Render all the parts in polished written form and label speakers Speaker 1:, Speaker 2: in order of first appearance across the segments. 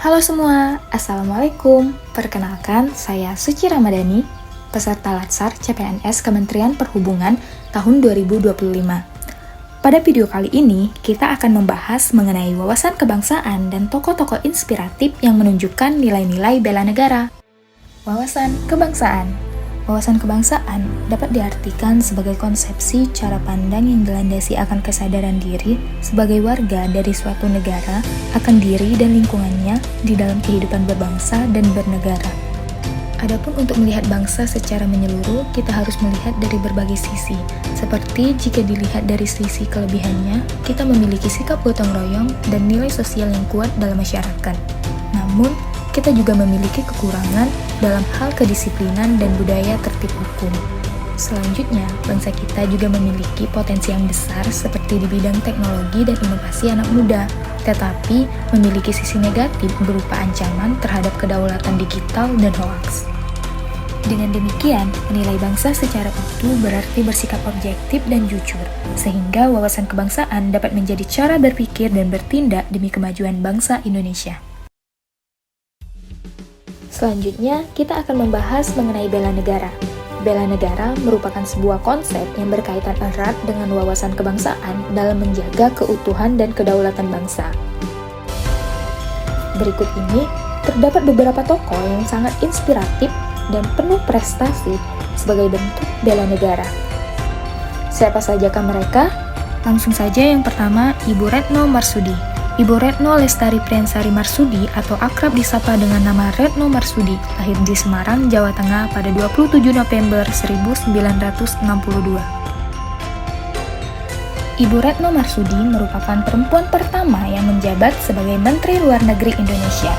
Speaker 1: Halo semua, Assalamualaikum. Perkenalkan, saya Suci Ramadhani, peserta Latsar CPNS Kementerian Perhubungan tahun 2025. Pada video kali ini, kita akan membahas mengenai wawasan kebangsaan dan tokoh-tokoh inspiratif yang menunjukkan nilai-nilai bela negara. Wawasan kebangsaan. Wawasan kebangsaan dapat diartikan sebagai konsepsi cara pandang yang dilandasi akan kesadaran diri sebagai warga dari suatu negara akan diri dan lingkungannya di dalam kehidupan berbangsa dan bernegara. Adapun untuk melihat bangsa secara menyeluruh, kita harus melihat dari berbagai sisi. Seperti jika dilihat dari sisi kelebihannya, kita memiliki sikap gotong royong dan nilai sosial yang kuat dalam masyarakat. Namun, kita juga memiliki kekurangan dalam hal kedisiplinan dan budaya tertib hukum. Selanjutnya, bangsa kita juga memiliki potensi yang besar seperti di bidang teknologi dan inovasi anak muda, tetapi memiliki sisi negatif berupa ancaman terhadap kedaulatan digital dan hoaks. Dengan demikian, menilai bangsa secara utuh berarti bersikap objektif dan jujur, sehingga wawasan kebangsaan dapat menjadi cara berpikir dan bertindak demi kemajuan bangsa Indonesia. Selanjutnya, kita akan membahas mengenai bela negara. Bela negara merupakan sebuah konsep yang berkaitan erat dengan wawasan kebangsaan dalam menjaga keutuhan dan kedaulatan bangsa. Berikut ini, terdapat beberapa tokoh yang sangat inspiratif dan penuh prestasi sebagai bentuk bela negara. Siapa sajakah mereka? Langsung saja yang pertama, Ibu Retno Marsudi. Ibu Retno Lestari Priyansari Marsudi atau akrab disapa dengan nama Retno Marsudi, lahir di Semarang, Jawa Tengah pada 27 November 1962. Ibu Retno Marsudi merupakan perempuan pertama yang menjabat sebagai Menteri Luar Negeri Indonesia.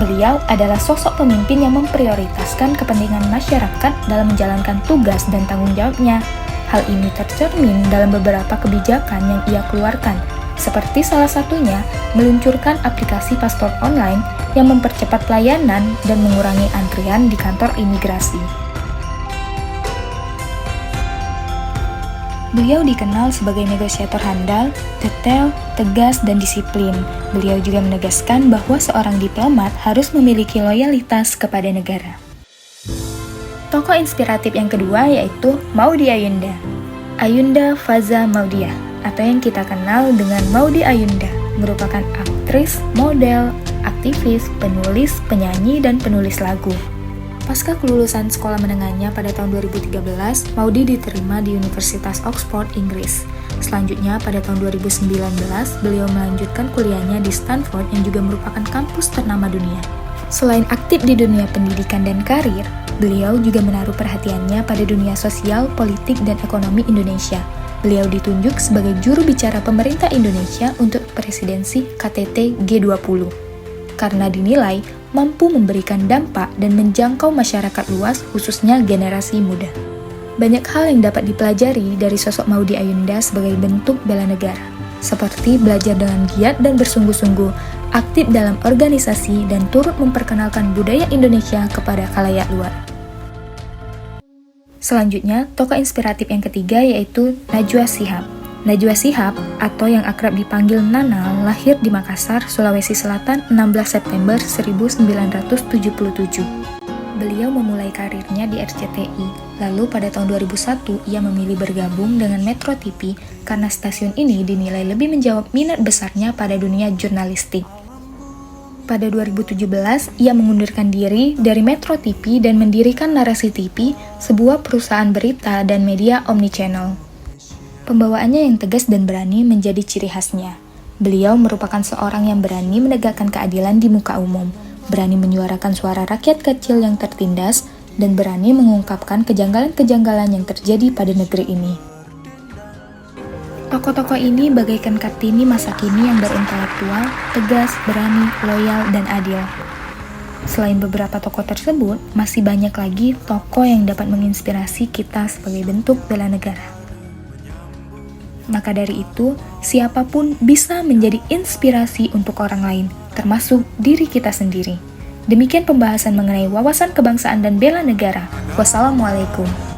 Speaker 1: Beliau adalah sosok pemimpin yang memprioritaskan kepentingan masyarakat dalam menjalankan tugas dan tanggung jawabnya. Hal ini tercermin dalam beberapa kebijakan yang ia keluarkan, seperti salah satunya meluncurkan aplikasi paspor online yang mempercepat pelayanan dan mengurangi antrian di kantor imigrasi. Beliau dikenal sebagai negosiator handal, detail, tegas, dan disiplin. Beliau juga menegaskan bahwa seorang diplomat harus memiliki loyalitas kepada negara. Tokoh inspiratif yang kedua yaitu Maudy Ayunda. Ayunda Faza Maudiah, atau yang kita kenal dengan Maudy Ayunda, merupakan aktris, model, aktivis, penulis, penyanyi, dan penulis lagu. Pasca kelulusan sekolah menengahnya pada tahun 2013, Maudy diterima di Universitas Oxford, Inggris. Selanjutnya, pada tahun 2019, beliau melanjutkan kuliahnya di Stanford yang juga merupakan kampus ternama dunia. Selain aktif di dunia pendidikan dan karir, beliau juga menaruh perhatiannya pada dunia sosial, politik, dan ekonomi Indonesia. Beliau ditunjuk sebagai juru bicara pemerintah Indonesia untuk presidensi KTT G20 karena dinilai mampu memberikan dampak dan menjangkau masyarakat luas, khususnya generasi muda. Banyak hal yang dapat dipelajari dari sosok Maudy Ayunda sebagai bentuk bela negara, seperti belajar dengan giat dan bersungguh-sungguh, aktif dalam organisasi, dan turut memperkenalkan budaya Indonesia kepada khalayak luar. Selanjutnya, tokoh inspiratif yang ketiga yaitu Najwa Shihab. Najwa Shihab, atau yang akrab dipanggil Nana, lahir di Makassar, Sulawesi Selatan 16 September 1977. Beliau memulai karirnya di RCTI, lalu pada tahun 2001 ia memilih bergabung dengan Metro TV karena stasiun ini dinilai lebih menjawab minat besarnya pada dunia jurnalistik. Pada 2017, ia mengundurkan diri dari Metro TV dan mendirikan Narasi TV, sebuah perusahaan berita dan media omnichannel. Pembawaannya yang tegas dan berani menjadi ciri khasnya. Beliau merupakan seorang yang berani menegakkan keadilan di muka umum, berani menyuarakan suara rakyat kecil yang tertindas, dan berani mengungkapkan kejanggalan-kejanggalan yang terjadi pada negeri ini. Tokoh-tokoh ini bagaikan Kartini masa kini yang berintelektual, tegas, berani, loyal, dan adil. Selain beberapa tokoh tersebut, masih banyak lagi tokoh yang dapat menginspirasi kita sebagai bentuk bela negara. Maka dari itu, siapapun bisa menjadi inspirasi untuk orang lain, termasuk diri kita sendiri. Demikian pembahasan mengenai wawasan kebangsaan dan bela negara. Wassalamualaikum.